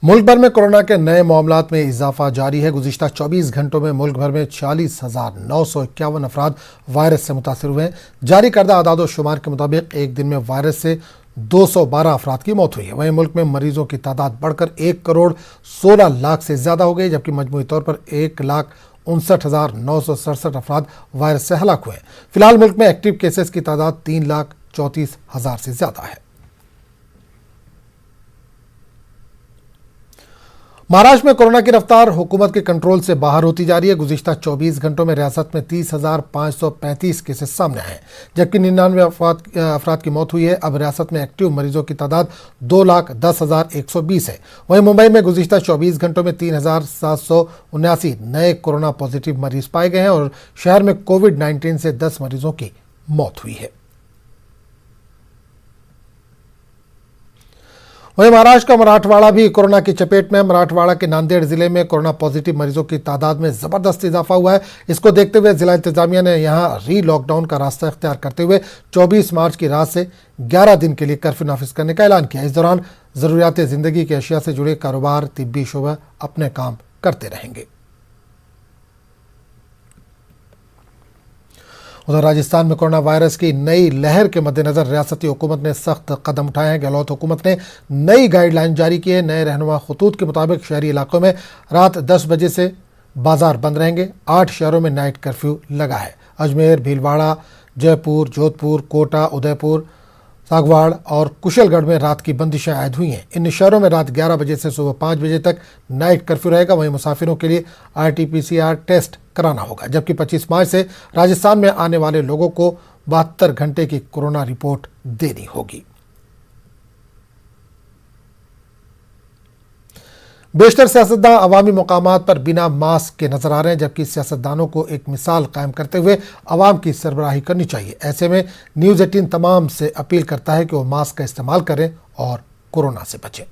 मुल्क भर में कोरोना के नए मामलात में इजाफा जारी है। गुज़िश्ता 24 घंटों में मुल्क भर में 40,951 अफराद वायरस से मुतासर हुए हैं। जारी करदा आदाद शुमार के मुताबिक एक दिन में वायरस से 212 अफराद की मौत हुई है। वहीं मुल्क में मरीजों की तादाद बढ़कर 1 करोड़ 16 लाख से ज़्यादा हो गई, जबकि मजमूई तौर पर 1,59,967 अफराद वायरस से हलाक हुए हैं। फिलहाल मुल्क में एक्टिव केसेस की तादाद 3,34,000 से ज़्यादा है। महाराष्ट्र में कोरोना की रफ्तार हुकूमत के कंट्रोल से बाहर होती जा रही है। गुज़िश्ता 24 घंटों में रियासत में 30,535 केसेस सामने आए, जबकि 99 अफराद की मौत हुई है। अब रियासत में एक्टिव मरीजों की तादाद 2,10,120 है। वहीं मुंबई में गुज़िश्ता 24 घंटों में 3,779 नए कोरोना पॉजिटिव मरीज पाए गए हैं और शहर में कोविड-19 से 10 मरीजों की मौत हुई है। वहीं महाराष्ट्र का मराठवाड़ा भी कोरोना की चपेट में है। मराठवाड़ा के नांदेड़ जिले में कोरोना पॉजिटिव मरीजों की तादाद में जबरदस्त इजाफा हुआ है। इसको देखते हुए जिला इंतजामिया ने यहां री लॉकडाउन का रास्ता इख्तियार करते हुए 24 मार्च की रात से 11 दिन के लिए कर्फ्यू नाफिज करने का ऐलान किया। इस दौरान जरूरियात जिंदगी की अशिया से जुड़े कारोबार, तिब्बी शोबा अपने काम करते रहेंगे। उधर राजस्थान में कोरोना वायरस की नई लहर के मद्देनजर रियासती हुकूमत ने सख्त कदम उठाए हैं। गहलोत हुकूमत ने नई गाइडलाइन जारी की है। नए रहनुमा खतूत के मुताबिक शहरी इलाकों में रात 10 बजे से बाजार बंद रहेंगे। 8 शहरों में नाइट कर्फ्यू लगा है। अजमेर, भीलवाड़ा, जयपुर, जोधपुर, कोटा, उदयपुर, सागवाड़ और कुशलगढ़ में रात की बंदिशें आयद हुई हैं। इन शहरों में रात 11 बजे से सुबह 5 बजे तक नाइट कर्फ्यू रहेगा। वहीं मुसाफिरों के लिए RT-PCR टेस्ट कराना होगा, जबकि 25 मार्च से राजस्थान में आने वाले लोगों को 72 घंटे की कोरोना रिपोर्ट देनी होगी। बेशतर सियासतदान अवामी मुकामात पर बिना मास्क के नजर आ रहे हैं, जबकि सियासतदानों को एक मिसाल कायम करते हुए अवाम की सरबराही करनी चाहिए। ऐसे में न्यूज़ 18 तमाम से अपील करता है कि वो मास्क का इस्तेमाल करें और कोरोना से बचें।